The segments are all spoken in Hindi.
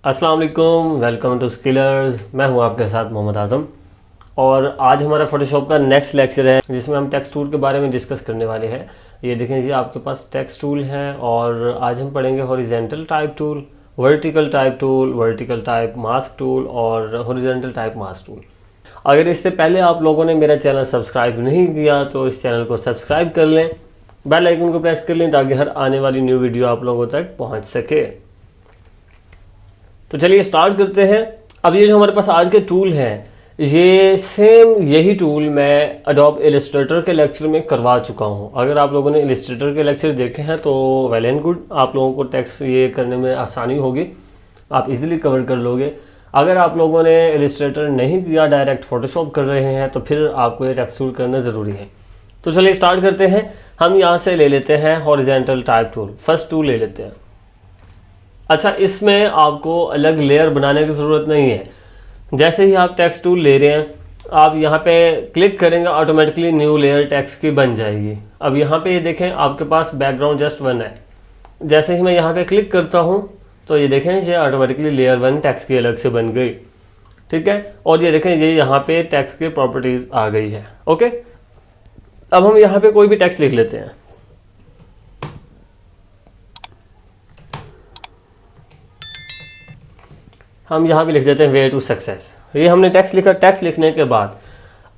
अस्सलाम वालेकुम, वेलकम टू स्किलर्स। मैं हूं आपके साथ मोहम्मद आज़म और आज हमारा फोटोशॉप का नेक्स्ट लेक्चर है जिसमें हम टेक्स्ट टूल के बारे में डिस्कस करने वाले हैं। ये देखें जी, आपके पास टेक्स्ट टूल है और आज हम पढ़ेंगे horizontal type tool, vertical type tool, vertical type mask tool और हॉरिजेंटल टाइप मास्क टूल। अगर इससे पहले आप लोगों ने मेरा चैनल सब्सक्राइब नहीं किया तो इस चैनल को सब्सक्राइब कर लें, बेल आइकन को प्रेस कर लें ताकि हर आने वाली न्यू वीडियो आप लोगों तक पहुँच सके। तो चलिए स्टार्ट करते हैं। अब ये जो हमारे पास आज के टूल हैं, ये सेम यही टूल मैं एडोब इलस्ट्रेटर के लेक्चर में करवा चुका हूँ। अगर आप लोगों ने इलस्ट्रेटर के लेक्चर देखे हैं तो वेल एंड गुड, आप लोगों को टेक्स्ट ये करने में आसानी होगी, आप इजीली कवर कर लोगे। अगर आप लोगों ने इलस्ट्रेटर नहीं किया, डायरेक्ट फोटोशॉप कर रहे हैं, तो फिर आपको ये टेक्स्ट टूल करना ज़रूरी है। तो चलिए स्टार्ट करते हैं। हम यहाँ से ले लेते हैं horizontal type tool, first tool ले लेते हैं। अच्छा, इसमें आपको अलग लेयर बनाने की ज़रूरत नहीं है। जैसे ही आप टेक्स्ट टूल ले रहे हैं, आप यहाँ पे क्लिक करेंगे, ऑटोमेटिकली न्यू लेयर टेक्स्ट की बन जाएगी। अब यहाँ पे ये देखें, आपके पास बैकग्राउंड जस्ट वन है। जैसे ही मैं यहाँ पे क्लिक करता हूँ तो ये देखें, ये ऑटोमेटिकली लेयर वन टेक्स्ट की अलग से बन गई। ठीक है, और ये देखें, ये यहाँ पे टेक्स्ट की प्रॉपर्टीज़ आ गई है। ओके, अब हम यहाँ पे कोई भी टेक्स्ट लिख लेते हैं। हम यहाँ भी लिख देते हैं वे टू सक्सेस। ये हमने टेक्स्ट लिखा। टेक्स्ट लिखने के बाद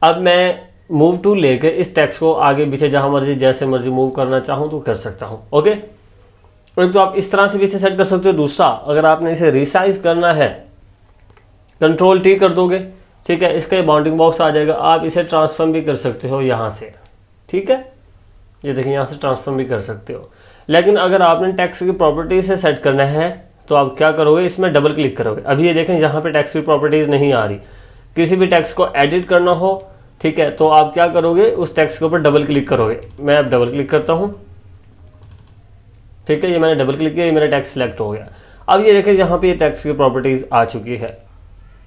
अब मैं मूव टूल लेके इस टेक्स्ट को आगे पीछे जहाँ मर्जी जैसे मर्जी मूव करना चाहूँ तो कर सकता हूँ। ओके, एक तो आप इस तरह से भी इसे सेट कर सकते हो। दूसरा, अगर आपने इसे रिसाइज करना है, कंट्रोल टी कर दोगे, ठीक है, इसका बाउंडिंग बॉक्स आ जाएगा। आप इसे ट्रांसफॉर्म भी कर सकते हो यहाँ से। ठीक है, ये देखिए, यहाँ से ट्रांसफॉर्म भी कर सकते हो। लेकिन अगर आपने टेक्स्ट की प्रॉपर्टी से सेट करना है तो आप क्या करोगे, इसमें डबल क्लिक करोगे। अभी ये देखें, यहाँ पे टेक्स्ट की प्रॉपर्टीज़ नहीं आ रही। किसी भी टेक्स्ट को एडिट करना हो, ठीक है, तो आप क्या करोगे, उस टेक्स्ट के ऊपर डबल क्लिक करोगे। मैं अब डबल क्लिक करता हूँ। ठीक है, ये मैंने डबल क्लिक किया, ये मेरा टेक्स्ट सेलेक्ट हो गया। अब ये देखें, यहाँ पे ये टेक्स्ट की प्रॉपर्टीज़ आ चुकी है।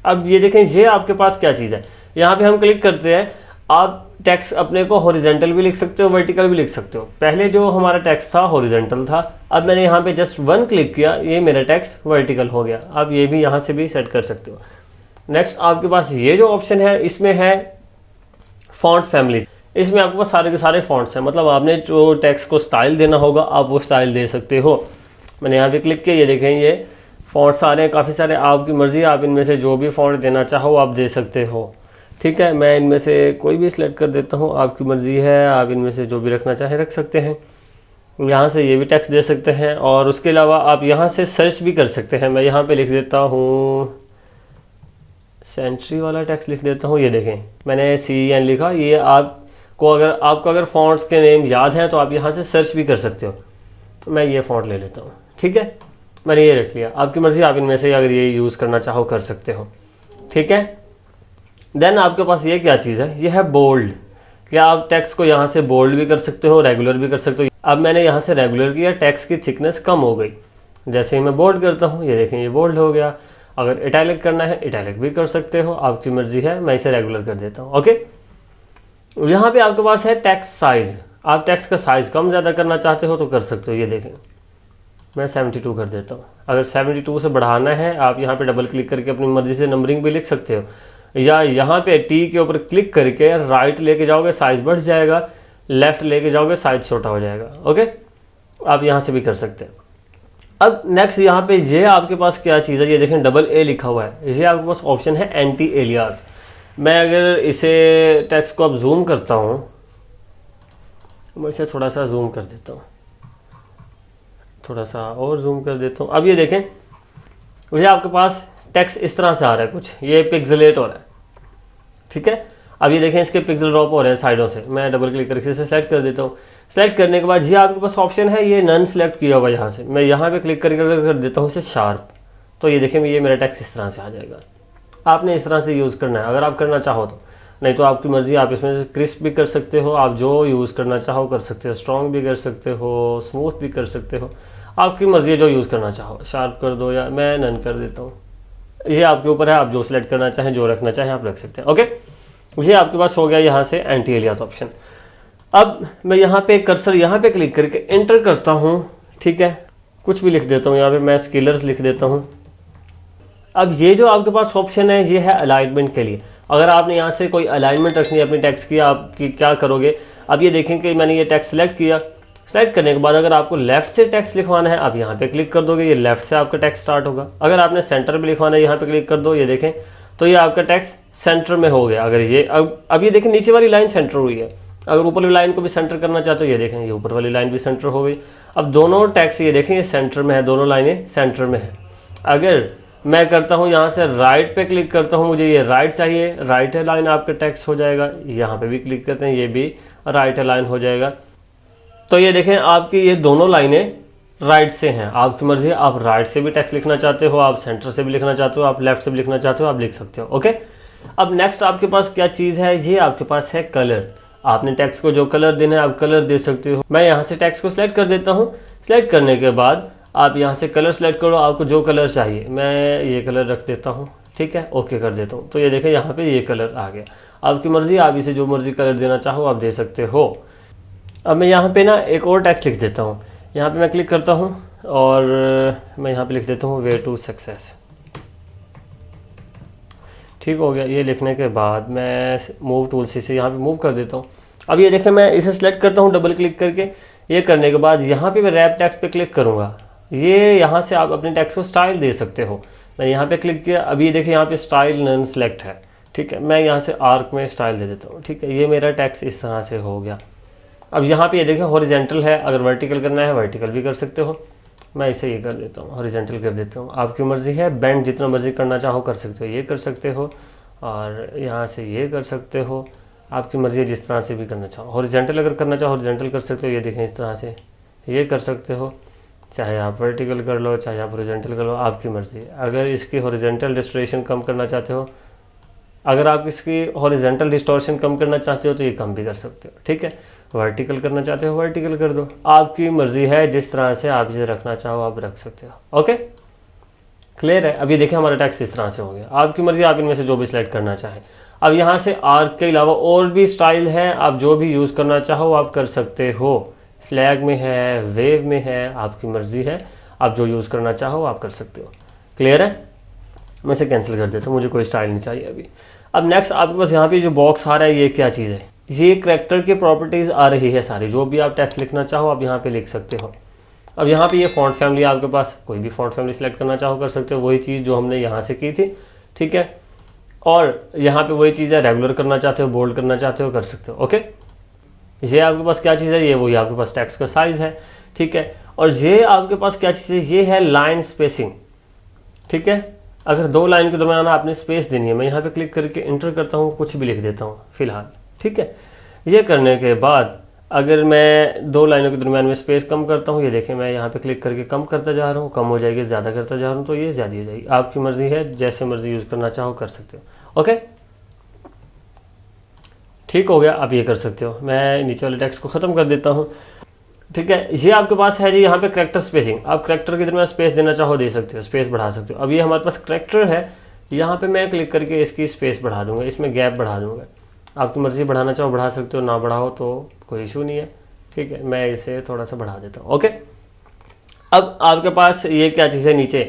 अब ये देखें, ये आपके पास क्या चीज़ है। यहाँ पे हम क्लिक करते हैं, आप टेक्स्ट अपने को हॉरिजेंटल भी लिख सकते हो, वर्टिकल भी लिख सकते हो। पहले जो हमारा टेक्स्ट था हॉरिजेंटल था, अब मैंने यहाँ पे जस्ट वन क्लिक किया, ये मेरा टेक्स्ट वर्टिकल हो गया। आप ये भी यहाँ से भी सेट कर सकते हो। नेक्स्ट आपके पास ये जो ऑप्शन है, इसमें है फॉन्ट फैमिली। इसमें आपके पास सारे के सारे फॉन्ट्स हैं, मतलब आपने जो टेक्स्ट को स्टाइल देना होगा आप वो स्टाइल दे सकते हो। मैंने यहाँ पे क्लिक किया, ये देखें, ये फॉन्ट्स आ रहे हैं काफ़ी सारे। आपकी मर्ज़ी, आप इनमें से जो भी फॉन्ट देना चाहो आप दे सकते हो। ठीक है, मैं इनमें से कोई भी सिलेक्ट कर देता हूँ, आपकी मर्ज़ी है, आप इनमें से जो भी रखना चाहें रख सकते हैं। यहाँ से ये भी टेक्स्ट दे सकते हैं और उसके अलावा आप यहाँ से सर्च भी कर सकते हैं। मैं यहाँ पे लिख देता हूँ, सेंट्री वाला टेक्स्ट लिख देता हूँ। ये देखें, मैंने CN लिखा। ये आपको अगर फॉन्ट्स के नेम याद हैं तो आप यहाँ से सर्च भी कर सकते हो। तो मैं ये फॉन्ट ले लेता हूँ। ठीक है, मैंने ये रख लिया। आपकी मर्ज़ी, आप इनमें से अगर ये यूज़ करना चाहो कर सकते हो। ठीक है, देन आपके पास ये क्या चीज़ है, ये है बोल्ड। क्या आप टेक्स्ट को यहाँ से बोल्ड भी कर सकते हो, रेगुलर भी कर सकते हो। अब मैंने यहाँ से रेगुलर किया, टेक्स्ट की थिकनेस कम हो गई। जैसे ही मैं बोल्ड करता हूँ, ये देखें, ये बोल्ड हो गया। अगर इटैलिक करना है, इटैलिक भी कर सकते हो, आपकी मर्जी है। मैं इसे रेगुलर कर देता हूँ। ओके, यहाँ पे आपके पास है टेक्स्ट साइज़। आप टेक्स्ट का साइज़ कम ज़्यादा करना चाहते हो तो कर सकते हो। ये देखें, मैं 72 कर देता हूँ। अगर 72 से बढ़ाना है, आप यहाँ पे डबल क्लिक करके अपनी मर्ज़ी से नंबरिंग भी लिख सकते हो, या यहाँ पे टी के ऊपर क्लिक करके राइट लेके जाओगे, साइज़ बढ़ जाएगा, लेफ़्ट लेके जाओगे, साइज़ छोटा हो जाएगा। ओके, आप यहाँ से भी कर सकते हैं। अब नेक्स्ट यहाँ पे ये आपके पास क्या चीज़ है, ये देखें, AA लिखा हुआ है। ये आपके पास ऑप्शन है एंटी एलियास। मैं अगर इसे टेक्स्ट को अब जूम करता हूँ, मैं इसे थोड़ा सा जूम कर देता हूँ, थोड़ा सा और जूम कर देता हूँ। अब ये देखें, ये आपके पास टेक्स्ट इस तरह से आ रहा है कुछ, ये पिक्सेलेट हो रहा है। ठीक है, अब ये देखें, इसके पिक्सल ड्रॉप हो रहे हैं साइडों से। मैं डबल क्लिक करके इसे सेलेक्ट कर देता हूँ। सेलेक्ट करने के बाद ये आपके पास ऑप्शन है, ये नन सेलेक्ट किया हुआ। यहाँ से मैं यहाँ पे क्लिक करके अगर कर देता हूँ इसे शार्प, तो ये देखें, ये मेरा टेक्स्ट इस तरह से आ जाएगा। आपने इस तरह से यूज़ करना है अगर आप करना चाहो तो, नहीं तो आपकी मर्ज़ी। आप इसमें से क्रिस्प भी कर सकते हो, आप जो यूज़ करना चाहो कर सकते हो। स्ट्रॉन्ग भी कर सकते हो, स्मूथ भी कर सकते हो, आपकी मर्ज़ी है जो यूज़ करना चाहो। शार्प कर दो या मैं नन कर देता हूँ, ये आपके ऊपर है। आप जो सिलेक्ट करना चाहें, जो रखना चाहें आप रख सकते हैं। ओके, ये आपके पास हो गया यहाँ से एंटी एलियास ऑप्शन। अब मैं यहाँ पे कर्सर यहाँ पे क्लिक करके एंटर करता हूँ। ठीक है, कुछ भी लिख देता हूँ। यहाँ पे मैं स्किलर्स लिख देता हूँ। अब ये जो आपके पास ऑप्शन है ये है अलाइनमेंट के लिए। अगर आपने यहाँ से कोई अलाइनमेंट रखनी है अपनी टेक्स्ट की, आपकी क्या करोगे, अब ये देखें कि मैंने ये टेक्स्ट सेलेक्ट किया। सेलेक्ट करने के बाद अगर आपको लेफ़्ट से टेक्स्ट लिखवाना है आप यहाँ पे क्लिक कर दोगे, ये लेफ़्ट से आपका टेक्स्ट स्टार्ट होगा। अगर आपने सेंटर पे लिखवाना है यहाँ पे क्लिक कर दो, ये देखें तो ये आपका टेक्स्ट सेंटर में हो गया। अगर ये अब ये देखें नीचे वाली लाइन सेंटर हुई है, अगर ऊपर वाली लाइन को भी सेंटर करना चाहते हो ये देखें ये ऊपर वाली लाइन भी सेंटर हो गई। अब दोनों टेक्स्ट ये देखें ये सेंटर में है, दोनों लाइनें सेंटर में है। अगर मैं करता हूँ यहाँ से राइट पे क्लिक करता हूँ, मुझे ये राइट चाहिए, राइट लाइन आपका टेक्स्ट हो जाएगा। यहाँ पे भी क्लिक करते हैं, ये भी राइट लाइन हो जाएगा। तो ये देखें आपकी ये दोनों लाइनें राइट से हैं। आपकी मर्जी, आप राइट से भी टेक्स्ट लिखना चाहते हो, आप सेंटर से भी लिखना चाहते हो, आप लेफ्ट से भी लिखना चाहते हो, आप लिख सकते हो। ओके, अब नेक्स्ट आपके पास क्या चीज़ है, ये आपके पास है कलर। आपने टेक्स्ट को जो कलर देना है आप कलर दे सकते हो। मैं यहाँ से टेक्स्ट को सिलेक्ट कर देता हूँ। सिलेक्ट करने के बाद आप यहाँ से कलर सेलेक्ट करो, आपको जो कलर चाहिए। मैं ये कलर रख देता हूँ, ठीक है, ओके कर देता हूँ। तो ये देखें यहाँ पे ये कलर आ गया। आपकी मर्ज़ी, आप इसे जो मर्ज़ी कलर देना चाहो आप दे सकते हो। अब मैं यहाँ पे ना एक और टेक्स्ट लिख देता हूँ। यहाँ पे मैं क्लिक करता हूँ और मैं यहाँ पे लिख देता हूँ वे टू सक्सेस। ठीक हो गया। ये लिखने के बाद मैं मूव टूल से यहाँ पे मूव कर देता हूँ। अब ये देखें मैं इसे सेलेक्ट करता हूँ डबल क्लिक करके। ये करने के बाद यहाँ पे मैं रैप टेक्स्ट पे क्लिक करूँगा। ये यहाँ से आप अपने टेक्स्ट को स्टाइल दे सकते हो। मैंने यहाँ पे क्लिक किया, अभी ये देखिए यहाँ पे स्टाइल नन सेलेक्ट है, ठीक है। मैं यहाँ से आर्क में स्टाइल दे देता हूँ, ठीक है। ये मेरा टेक्स्ट इस तरह से हो गया। अब यहाँ पे ये देखें हॉरिजेंटल है, अगर वर्टिकल करना है वर्टिकल भी कर सकते हो। मैं इसे ये कर देता हूँ, हॉरिजेंटल कर देता हूँ। आपकी मर्ज़ी है, बेंड जितना मर्ज़ी करना चाहो कर सकते हो, ये कर सकते हो और यहाँ से ये कर सकते हो। आपकी मर्ज़ी है जिस तरह से भी करना चाहो। हॉरिजेंटल अगर करना चाहो हॉरिजेंटल कर सकते हो, ये देखें इस तरह से ये कर सकते हो। चाहे आप वर्टिकल कर लो, चाहे आप हॉरिजेंटल कर लो, आपकी मर्ज़ी है। अगर इसकी हॉरिजेंटल डिस्टोरेशन कम करना चाहते हो, अगर आप इसकी हॉरिजेंटल डिस्टोरेशन कम करना चाहते हो तो ये कम भी कर सकते हो, ठीक है। वर्टिकल करना चाहते हो वर्टिकल कर दो, आपकी मर्ज़ी है, जिस तरह से आप इसे रखना चाहो आप रख सकते हो। ओके, क्लियर है। अभी देखिए हमारा टेक्स्ट इस तरह से हो गया। आपकी मर्ज़ी, आप इनमें से जो भी सिलेक्ट करना चाहें। अब यहाँ से आर्क के अलावा और भी स्टाइल है, आप जो भी यूज़ करना चाहो आप कर सकते हो। फ्लैग में है, वेव में है, आपकी मर्ज़ी है, आप जो यूज़ करना चाहो आप कर सकते हो। क्लियर है। मैं इसे कैंसिल कर देता हूँ, मुझे कोई स्टाइल नहीं चाहिए अभी। अब नेक्स्ट आपके पास यहाँ पे जो बॉक्स आ रहा है ये क्या चीज़ है, ये करैक्टर की प्रॉपर्टीज़ आ रही है सारी। जो भी आप टेक्स्ट लिखना चाहो आप यहाँ पे लिख सकते हो। अब यहाँ पे ये फ़ॉन्ट फैमिली आपके पास, कोई भी फ़ॉन्ट फैमिली सेलेक्ट करना चाहो कर सकते हो, वही चीज़ जो हमने यहाँ से की थी, ठीक है। और यहाँ पे वही चीज़ है, रेगुलर करना चाहते हो बोल्ड करना चाहते हो कर सकते हो। ओके, ये आपके पास क्या चीज़ है, ये वही आपके पास टेक्स्ट का साइज़ है, ठीक है। और ये आपके पास क्या चीज़ है, ये है लाइन स्पेसिंग, ठीक है। अगर दो लाइन के दरमियान आपने स्पेस देनी है, मैं यहाँ पे क्लिक करके इंटर करता हूँ, कुछ भी लिख देता हूँ फ़िलहाल, ठीक है। ये करने के बाद अगर मैं दो लाइनों के दरमियान में स्पेस कम करता हूँ, ये देखें मैं यहाँ पे क्लिक करके कम करता जा रहा हूँ, कम हो जाएगी, ज़्यादा करता जा रहा हूँ तो ये ज़्यादा हो जाएगी। आपकी मर्ज़ी है, जैसे मर्ज़ी यूज़ करना चाहो कर सकते हो। ओके, ठीक हो गया। आप ये कर सकते हो। मैं नीचे वाले टेक्स्ट को ख़त्म कर देता हूँ, ठीक है। ये आपके पास है जी यहाँ पे करैक्टर स्पेसिंग। आप करैक्टर के दरमियान स्पेस देना चाहो दे सकते हो, स्पेस बढ़ा सकते हो। अब ये हमारे पास करैक्टर है, यहाँ पे मैं क्लिक करके इसकी स्पेस बढ़ा दूंगा, इसमें गैप बढ़ा दूंगा। आपकी मर्ज़ी, बढ़ाना चाहो बढ़ा सकते हो, ना बढ़ाओ तो कोई इशू नहीं है, ठीक है। मैं इसे थोड़ा सा बढ़ा देता हूँ। ओके, अब आपके पास ये क्या चीज़ है नीचे,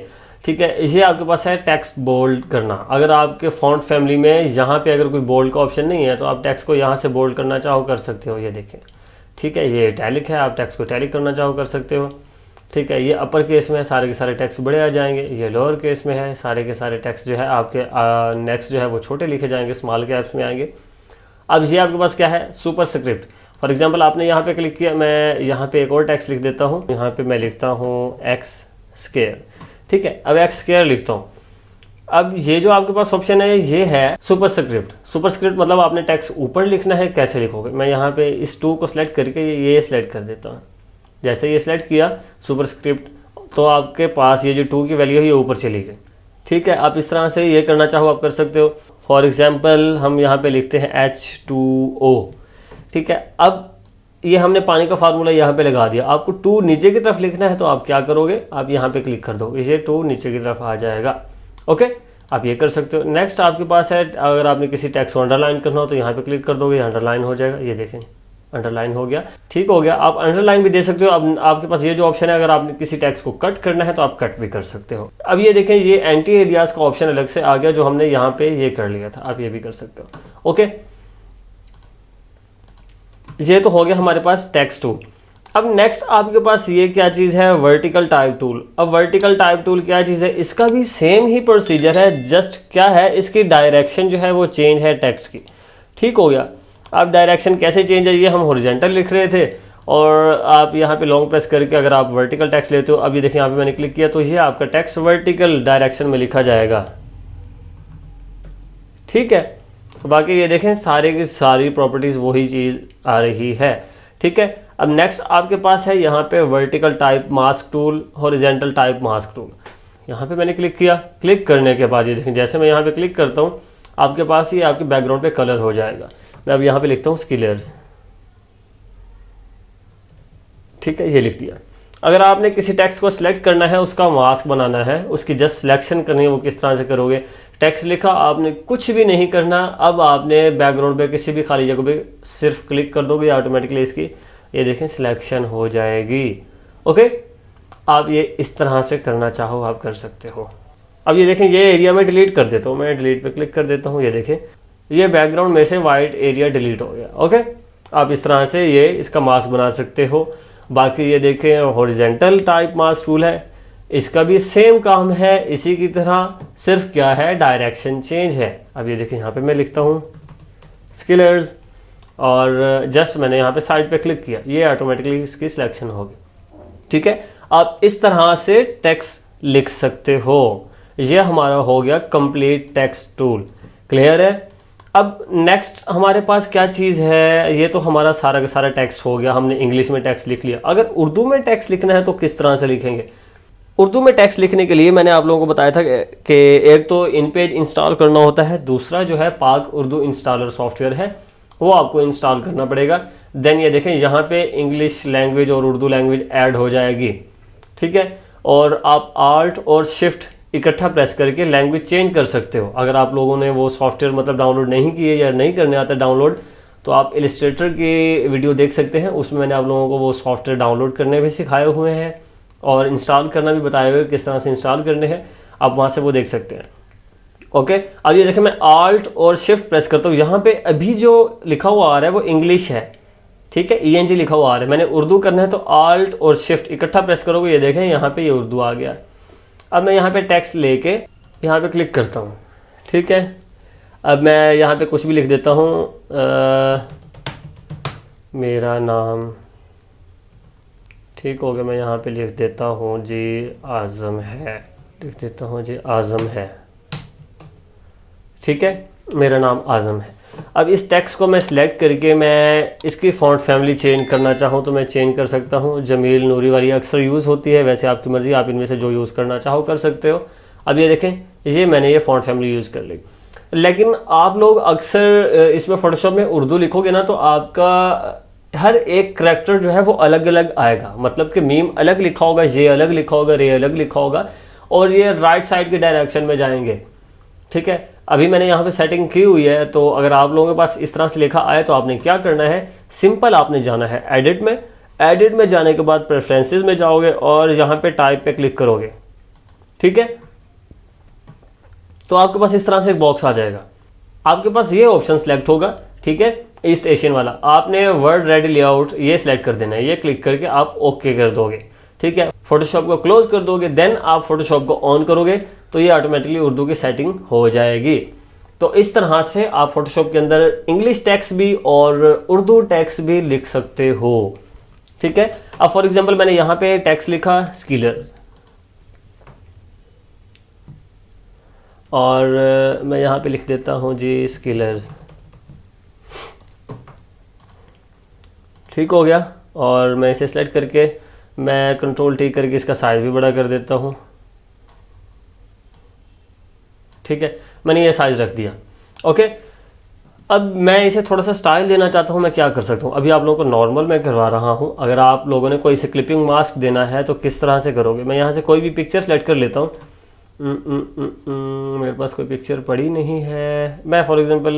ठीक है। ये आपके पास है टेक्स्ट बोल्ड करना। अगर आपके फ़ॉन्ट फैमिली में यहाँ पे अगर कोई बोल्ड का ऑप्शन नहीं है तो आप टेक्स्ट को यहाँ से बोल्ड करना चाहो कर सकते हो, ये देखें, ठीक है। ये इटैलिक है, आप टेक्स्ट को इटैलिक करना चाहो कर सकते हो, ठीक है। ये अपर केस में है, सारे के सारे टेक्स्ट बड़े आ जाएंगे। ये लोअर केस में है, सारे के सारे टेक्स्ट जो है आपके नेक्स्ट जो है वो छोटे लिखे जाएंगे, स्मॉल कैप्स में आएंगे। अब ये आपके पास क्या है, सुपर स्क्रिप्ट। फॉर एग्जांपल आपने यहाँ पे क्लिक किया, मैं यहाँ पे एक और टेक्स्ट लिख देता हूँ। यहाँ पे मैं लिखता हूँ एक्स स्क्वायर, ठीक है। अब एक्स स्क्वायर लिखता हूँ। अब ये जो आपके पास ऑप्शन है ये है सुपर स्क्रिप्ट। सुपर स्क्रिप्ट मतलब आपने टेक्स्ट ऊपर लिखना है, कैसे लिखोगे। मैं यहाँ पे इस 2 को सिलेक्ट करके ये सिलेक्ट कर देता हूँ। जैसे ये सिलेक्ट किया सुपर स्क्रिप्ट, तो आपके पास ये जो 2 की वैल्यू है ये ऊपर चली गई, ठीक है। आप इस तरह से ये करना चाहो आप कर सकते हो। फॉर एग्जाम्पल हम यहाँ पे लिखते हैं H2O, ठीक है। अब ये हमने पानी का फार्मूला यहाँ पे लगा दिया। आपको 2 नीचे की तरफ लिखना है तो आप क्या करोगे, आप यहाँ पे क्लिक कर दो, ये 2 नीचे की तरफ आ जाएगा। ओके, आप ये कर सकते हो। नेक्स्ट आपके पास है, अगर आपने किसी टेक्स्ट को अंडरलाइन करना हो तो यहाँ पे क्लिक कर दोगे, अंडरलाइन हो जाएगा। ये देखें अंडरलाइन हो गया, ठीक हो गया। आप अंडरलाइन भी दे सकते हो। अब आपके पास ये जो ऑप्शन है, अगर आपने किसी टेक्स्ट को कट करना है तो आप कट भी कर सकते हो। अब ये देखें, ये एंटी एलियास का ऑप्शन अलग से आ गया जो हमने यहाँ पे ये कर लिया था, आप ये भी कर सकते हो। ओके, ये तो हो गया हमारे पास टेक्स्ट टूल। अब नेक्स्ट आपके पास ये क्या चीज़ है, वर्टिकल टाइप टूल। अब वर्टिकल टाइप टूल क्या चीज़ है, इसका भी सेम ही प्रोसीजर है, जस्ट क्या है, इसकी डायरेक्शन जो है वो चेंज है टेक्स्ट की, ठीक हो गया। अब डायरेक्शन कैसे चेंज है, ये हम हॉरिजॉन्टल लिख रहे थे और आप यहाँ पे लॉन्ग प्रेस करके अगर आप वर्टिकल टेक्स्ट लेते हो, अब ये देखिए यहाँ पे मैंने क्लिक किया तो ये आपका टेक्स्ट वर्टिकल डायरेक्शन में लिखा जाएगा, ठीक है। बाकी ये देखें सारे की सारी प्रॉपर्टीज़ वही चीज़ आ रही है, ठीक है। अब नेक्स्ट आपके पास है यहाँ पे vertical type mask tool, horizontal type mask tool. यहाँ पे मैंने क्लिक किया, क्लिक करने के बाद ये देखें जैसे मैं यहाँ पे क्लिक करता हूँ आपके पास ये आपके बैकग्राउंड पे कलर हो जाएगा। मैं अब यहाँ पे लिखता हूँ स्किलर्स, ठीक है, ये लिख दिया। अगर आपने किसी टेक्स्ट को सिलेक्ट करना है, उसका मास्क बनाना है, उसकी जस्ट सिलेक्शन करनी है, वो किस तरह से करोगे, टेक्स्ट लिखा, आपने कुछ भी नहीं करना। अब आपने बैकग्राउंड पे किसी भी खाली जगह पे सिर्फ क्लिक कर दोगे, ऑटोमेटिकली इसकी ये देखें सिलेक्शन हो जाएगी। ओके, आप ये इस तरह से करना चाहो आप कर सकते हो। अब ये देखें ये एरिया में डिलीट कर देता हूँ, मैं डिलीट पे क्लिक कर देता हूँ, ये देखें ये बैकग्राउंड में से वाइट एरिया डिलीट हो गया। ओके, आप इस तरह से ये इसका मास्क बना सकते हो। बाकी ये देखें हॉरिजॉन्टल टाइप मास्क टूल है, इसका भी सेम काम है इसी की तरह, सिर्फ क्या है डायरेक्शन चेंज है। अब ये देखें यहाँ पे मैं लिखता हूँ स्किलर्स और जस्ट मैंने यहाँ पे साइड पे क्लिक किया, ये ऑटोमेटिकली इसकी सिलेक्शन होगी, ठीक है। आप इस तरह से टेक्स्ट लिख सकते हो। ये हमारा हो गया कंप्लीट टेक्स्ट टूल, क्लियर है। अब नेक्स्ट हमारे पास क्या चीज़ है, ये तो हमारा सारा का सारा टेक्स्ट हो गया, हमने इंग्लिश में टेक्स्ट लिख लिया। अगर उर्दू में टेक्स्ट लिखना है तो किस तरह से लिखेंगे। उर्दू में टेक्स्ट लिखने के लिए मैंने आप लोगों को बताया था कि एक तो इन पेज इंस्टॉल करना होता है, दूसरा जो है पाक उर्दू इंस्टॉलर सॉफ्टवेयर है वो आपको इंस्टॉल करना पड़ेगा। देन ये देखें यहाँ पे इंग्लिश लैंग्वेज और उर्दू लैंग्वेज ऐड हो जाएगी, ठीक है। और आप आल्ट और शिफ्ट इकट्ठा प्रेस करके लैंग्वेज चेंज कर सकते हो। अगर आप लोगों ने वो सॉफ्टवेयर मतलब डाउनलोड नहीं किए या नहीं करने आता डाउनलोड, तो आप इलस्ट्रेटर की वीडियो देख सकते हैं, उसमें मैंने आप लोगों को वो सॉफ्टवेयर डाउनलोड करने भी सिखाए हुए हैं और इंस्टॉल करना भी बताए हुए किस तरह से इंस्टॉल करने हैं, आप वहाँ से वो देख सकते हैं। ओके, अब ये देखें मैं आल्ट और शिफ्ट प्रेस करता हूँ, यहाँ पे अभी जो लिखा हुआ आ रहा है वो इंग्लिश है, ठीक है, ENG लिखा हुआ आ रहा है। मैंने उर्दू करना है तो आल्ट और शिफ्ट इकट्ठा प्रेस करोगे, ये देखें यहाँ पे ये उर्दू आ गया। अब मैं यहाँ पे टेक्स्ट लेके यहाँ पे क्लिक करता हूँ, ठीक है। अब मैं यहाँ पे कुछ भी लिख देता हूँ, मेरा नाम, ठीक हो गया। मैं यहाँ पे लिख देता हूँ जी आज़म है, लिख देता हूँ जी आज़म है, ठीक है, मेरा नाम आज़म है। अब इस टेक्स्ट को मैं सिलेक्ट करके मैं इसकी फ़ॉन्ट फैमिली चेंज करना चाहूँ तो मैं चेंज कर सकता हूँ। जमील नूरी वाली अक्सर यूज़ होती है, वैसे आपकी मर्ज़ी, आप इनमें से जो यूज़ करना चाहो कर सकते हो। अब ये देखें ये मैंने ये फ़ॉन्ट फैमिली यूज़ कर ली, लेकिन आप लोग अक्सर इसमें फ़ोटोशॉप में उर्दू लिखोगे ना तो आपका हर एक करैक्टर जो है वो अलग अलग आएगा, मतलब कि मीम अलग लिखा होगा, ये अलग लिखा होगा, रे अलग लिखा होगा और ये राइट साइड के डायरेक्शन में जाएंगे, ठीक है। अभी मैंने यहाँ पे सेटिंग की हुई है, तो अगर आप लोगों के पास इस तरह से लिखा आए तो आपने क्या करना है, सिंपल आपने जाना है एडिट में, एडिट में जाने के बाद प्रेफरेंसेस में जाओगे और यहाँ पे टाइप पे क्लिक करोगे, ठीक है। तो आपके पास इस तरह से एक बॉक्स आ जाएगा, आपके पास ये ऑप्शन सेलेक्ट होगा, ठीक है, ईस्ट एशियन वाला। आपने वर्ड रेडी लेआउट ये सिलेक्ट कर देना है, ये क्लिक करके आप ओके कर दोगे, ठीक है। फोटोशॉप को क्लोज कर दोगे, देन आप फोटोशॉप को ऑन करोगे तो ये ऑटोमेटिकली उर्दू की सेटिंग हो जाएगी। तो इस तरह से आप फोटोशॉप के अंदर इंग्लिश टेक्स्ट भी और उर्दू टेक्स्ट भी लिख सकते हो, ठीक है। अब फॉर एग्जांपल मैंने यहाँ पे टेक्स्ट लिखा स्किलर्स और मैं यहाँ पे लिख देता हूँ जी स्किलर्स, ठीक हो गया। और मैं इसे सेलेक्ट करके मैं कंट्रोल T करके इसका साइज भी बड़ा कर देता हूँ, ठीक है, मैंने ये साइज रख दिया। ओके, अब मैं इसे थोड़ा सा स्टाइल देना चाहता हूँ, मैं क्या कर सकता हूँ, अभी आप लोगों को नॉर्मल मैं करवा रहा हूँ, अगर आप लोगों ने कोई से क्लिपिंग मास्क देना है तो किस तरह से करोगे। मैं यहाँ से कोई भी पिक्चर सेलेक्ट कर लेता हूँ, मेरे पास कोई पिक्चर पड़ी नहीं है, मैं फॉर एग्जांपल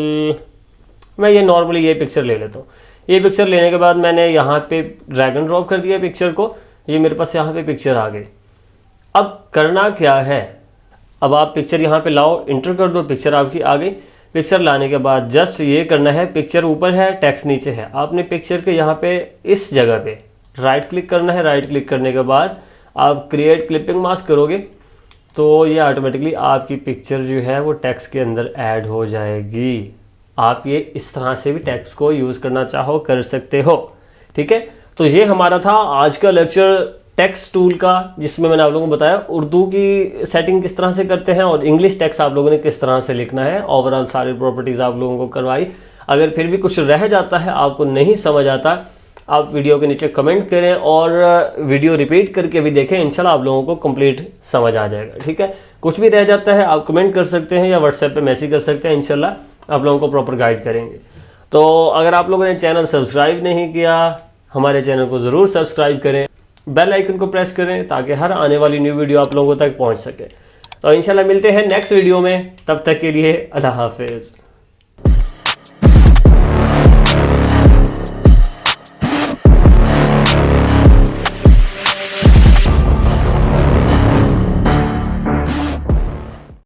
मैं ये नॉर्मली ये पिक्चर ले लेता हूँ। ये पिक्चर लेने के बाद मैंने यहाँ पे ड्रैग एंड ड्रॉप कर दिया पिक्चर को, ये मेरे पास यहाँ पे पिक्चर आ गई। अब करना क्या है, अब आप पिक्चर यहाँ पे लाओ, इंटर कर दो, पिक्चर आपकी आ गई। पिक्चर लाने के बाद जस्ट ये करना है, पिक्चर ऊपर है टेक्स्ट नीचे है, आपने पिक्चर के यहाँ पे इस जगह पे राइट क्लिक करना है। राइट क्लिक करने के बाद आप क्रिएट क्लिपिंग मास्क करोगे तो ये ऑटोमेटिकली आपकी पिक्चर जो है वो टेक्स्ट के अंदर ऐड हो जाएगी। आप ये इस तरह से भी टेक्स्ट को यूज़ करना चाहो कर सकते हो, ठीक है। तो ये हमारा था आज का लेक्चर टेक्स्ट टूल का, जिसमें मैंने आप लोगों को बताया उर्दू की सेटिंग किस तरह से करते हैं और इंग्लिश टेक्स्ट आप लोगों ने किस तरह से लिखना है। ओवरऑल सारी प्रॉपर्टीज़ आप लोगों को करवाई। अगर फिर भी कुछ रह जाता है, आपको नहीं समझ आता, आप वीडियो के नीचे कमेंट करें और वीडियो रिपीट करके भी देखें, इंशाल्लाह आप लोगों को कंप्लीट समझ आ जाएगा, ठीक है। कुछ भी रह जाता है आप कमेंट कर सकते हैं या व्हाट्सएप पे मैसेज कर सकते हैं, इंशाल्लाह आप लोगों को प्रॉपर गाइड करेंगे। तो अगर आप लोगों ने चैनल सब्सक्राइब नहीं किया, हमारे चैनल को ज़रूर सब्सक्राइब करें, बेल आइकन को प्रेस करें ताकि हर आने वाली न्यू वीडियो आप लोगों तक पहुँच सके। तो इंशाल्लाह मिलते हैं नेक्स्ट वीडियो में, तब तक के लिए अल्लाह हाफिज़।